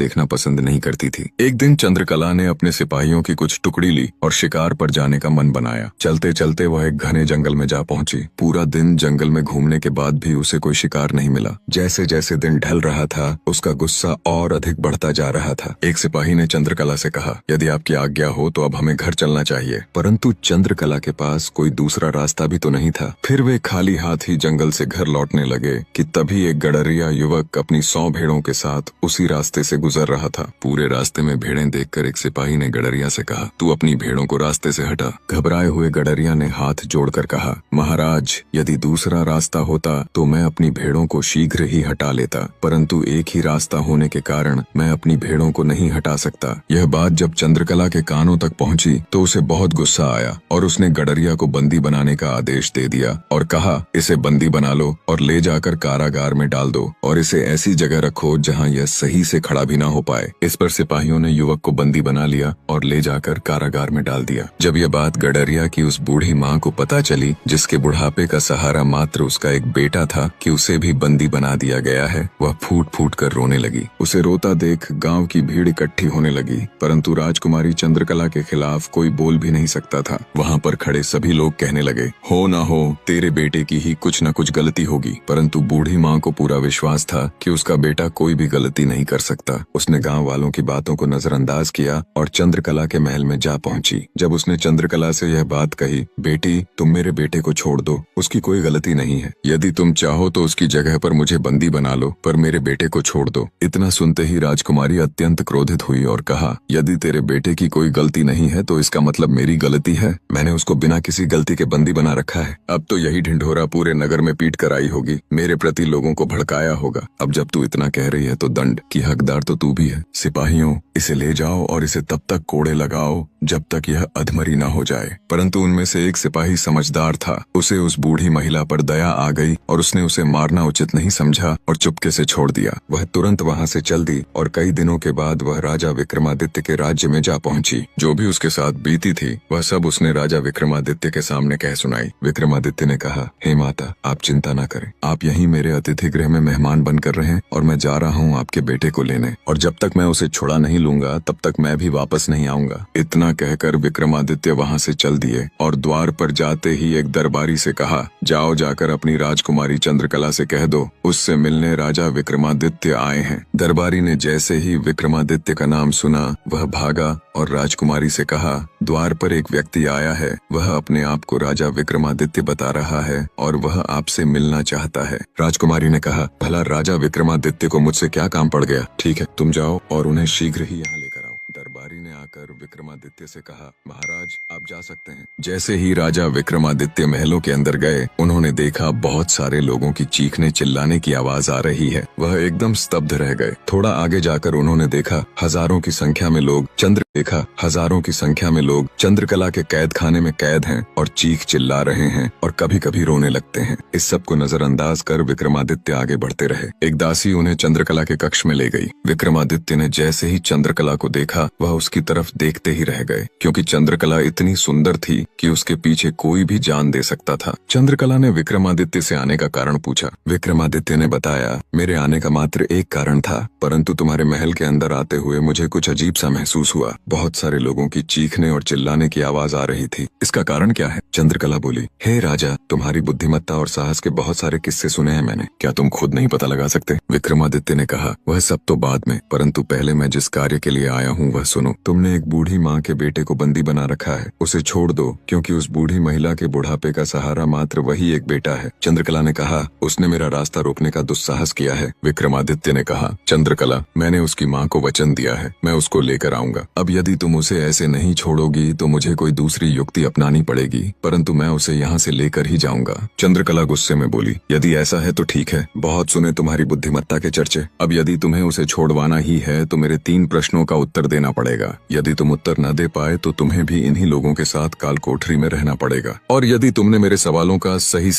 देखना पसंद नहीं करती थी। एक दिन चंद्रकला ने अपने सिपाहियों की कुछ टुकड़ी ली और शिकार पर जाने का मन बनाया। चलते चलते वह एक घने जंगल में जा पहुंची। पूरा दिन जंगल में घूमने के बाद भी उसे कोई शिकार नहीं मिला। जैसे जैसे दिन ढल रहा था, उसका गुस्सा और अधिक बढ़ता जा रहा था। एक सिपाही ने चंद्रकला से कहा, यदि आपकी आज्ञा हो तो अब हमें घर चलना चाहिए। परंतु चंद्रकला के पास कोई दूसरा रास्ता भी तो नहीं था। फिर वे खाली हाथ ही जंगल से घर लौटने लगे कि तभी एक गडरिया युवक अपनी 100 भेड़ों के साथ उसी रास्ते से गुजर रहा था। पूरे रास्ते में भेड़ें देखकर एक सिपाही ने गडरिया से कहा, तू अपनी भेड़ों को रास्ते से हटा। घबराए हुए गडरिया ने हाथ जोड़कर कहा, महाराज, यदि दूसरा रास्ता होता तो मैं अपनी भेड़ों को शीघ्र ही हटा लेता, परंतु एक ही रास्ता होने के कारण मैं अपनी भेड़ों को नहीं हटा सकता। यह बात जब चंद्रकला के कानों तक पहुंची तो उसे बहुत गुस्सा आया और उसने गडरिया को बंदी बनाने का आदेश दे दिया और कहा, इसे बंदी बना लो और ले जाकर कारागार में डाल दो और इसे ऐसी जगह रखो जहां यह सही से खड़ा भी ना हो पाए। इस पर सिपाहियों ने युवक को बंदी बना लिया और ले जाकर कारागार में डाल दिया। जब यह बात गडरिया की उस बूढ़ी माँ को पता चली, जिसके बुढ़ापे का सहारा मात्र उसका एक बेटा था, कि उसे भी बंदी बना दिया गया है, वह फूट फूट कर रोने लगी। उसे रोता देख गांव की भीड़ इकट्ठी होने लगी, परंतु राजकुमारी चंद्रकला के खिलाफ कोई बोल भी नहीं सकता था। वहां पर खड़े सभी लोग कहने लगे, हो ना हो, तेरे बेटे की ही कुछ न कुछ गलती होगी। परंतु बूढ़ी माँ को पूरा विश्वास था कि उसका बेटा कोई भी गलती नहीं कर सकता। उसने गांव वालों की बातों को नजरअंदाज किया और चंद्रकला के महल में जा पहुंची। जब उसने चंद्रकला से यह बात कही, बेटी, तुम मेरे बेटे को छोड़ दो, उसकी कोई गलती नहीं है। यदि तुम चाहो तो उसकी जगह पर मुझे बंदी बना लो, पर मेरे बेटे को छोड़ दो। इतना सुनते ही राजकुमारी अत्यंत क्रोधित हुई और कहा, यदि तेरे बेटे की कोई गलती नहीं है तो इसका मतलब मेरी गलती है। मैंने उसको बिना किसी गलती के बंदी बना रखा है। अब तो यही ढिंढोरा पूरे नगर में पीट कर आई होगी, मेरे प्रति लोगों को भड़काया होगा। अब जब तू इतना कह रही है तो दंड की हकदार तो तू भी है। सिपाहियों, इसे ले जाओ और इसे तब तक कोड़े लगाओ जब तक यह अधमरी ना हो जाए। परंतु उनमें से एक सिपाही समझदार था। उसे उस बूढ़ी महिला पर दया आ गई और उसने उसे मारना उचित नहीं समझा और चुपके से छोड़ दिया। वह तुरंत वहां से चल दी और कई दिनों के बाद वह राजा विक्रमादित्य के राज्य में जा पहुंची। जो भी उसके साथ बीती थी वह सब उसने राजा विक्रमादित्य के सामने कह सुनाई। विक्रमादित्य ने कहा, हे माता, आप चिंता न करें, आप यहीं मेरे अतिथि गृह में मेहमान बनकर रहें और मैं जा रहा हूँ आपके बेटे को लेने, और जब तक मैं उसे छुड़ा नहीं लूंगा तब तक मैं भी वापस नहीं आऊंगा। इतना कहकर विक्रमादित्य वहां से चल दिए और द्वार पर जाते ही एक दरबारी से कहा, जाओ जाकर अपनी राजकुमारी चंद्रकला से कह दो उससे मिलने राजा विक्रमादित्य आए हैं। दरबारी ने जैसे ही विक्रमादित्य का नाम सुना वह भागा और राजकुमारी से कहा, द्वार पर एक व्यक्ति आया है, वह अपने आप को राजा विक्रमादित्य बता रहा है और वह आपसे मिलना चाहता है। राजकुमारी ने कहा, भला राजा विक्रमादित्य को मुझसे क्या काम पड़ गया? ठीक है, तुम जाओ और उन्हें शीघ्र ही यहाँ लेकर आओ। दरबारी ने आकर विक्रमादित्य से कहा, महाराज, आप जा सकते हैं। जैसे ही राजा विक्रमादित्य महलों के अंदर गए, उन्होंने देखा बहुत सारे लोगों की चीखने चिल्लाने की आवाज आ रही है। वह एकदम स्तब्ध रह गए। थोड़ा आगे जाकर उन्होंने देखा हजारों की संख्या में लोग चंद्रकला के कैद खाने में कैद हैं और चीख चिल्ला रहे हैं और कभी कभी रोने लगते हैं। इस सब को नजरअंदाज कर विक्रमादित्य आगे बढ़ते रहे। एक दासी उन्हें चंद्रकला के कक्ष में ले गई। विक्रमादित्य ने जैसे ही चंद्रकला को देखा वह उसकी तरफ देखते ही रह गए, क्योंकि चंद्रकला इतनी सुंदर थी कि उसके पीछे कोई भी जान दे सकता था। चंद्रकला ने विक्रमादित्य से आने का कारण पूछा। विक्रमादित्य ने बताया, मेरे आने का मात्र एक कारण था, परंतु तुम्हारे महल के अंदर आते हुए मुझे कुछ अजीब सा महसूस हुआ। बहुत सारे लोगों की चीखने और चिल्लाने की आवाज आ रही थी। इसका कारण क्या है? चंद्रकला बोली, हे राजा, तुम्हारी बुद्धिमत्ता और साहस के बहुत सारे किस्से सुने हैं मैंने, क्या तुम खुद नहीं पता लगा सकते? विक्रमादित्य ने कहा, वह सब तो बाद में, परंतु पहले मैं जिस कार्य के लिए आया हूँ वह सुनो। तुमने एक बूढ़ी माँ के बेटे को बंदी बना रखा है, उसे छोड़ दो, क्योंकि उस बूढ़ी महिला के बुढ़ापे का सहारा मात्र वही एक बेटा है। चंद्रकला ने कहा, उसने मेरा रास्ता रोकने का दुस्साहस किया है। विक्रमादित्य ने कहा, चंद्रकला, मैंने उसकी माँ को वचन दिया है, मैं उसको लेकर आऊंगा। अब यदि तुम उसे ऐसे नहीं छोड़ोगी तो मुझे कोई दूसरी युक्ति अपनानी पड़ेगी, परंतु मैं उसे यहाँ से लेकर ही जाऊंगा। चंद्रकला गुस्से में बोली, यदि ऐसा है तो ठीक है, बहुत सुने तुम्हारी बुद्धिमत्ता के चर्चे। अब यदि तुम्हें उसे छोड़वाना ही है तो मेरे 3 प्रश्नों का उत्तर देना पड़ेगा। यदि तुम उत्तर न दे पाए तो तुम्हें भी इन्हीं लोगों के साथ काल कोठरी में रहना पड़ेगा, और यदि तुमने मेरे सवालों का सही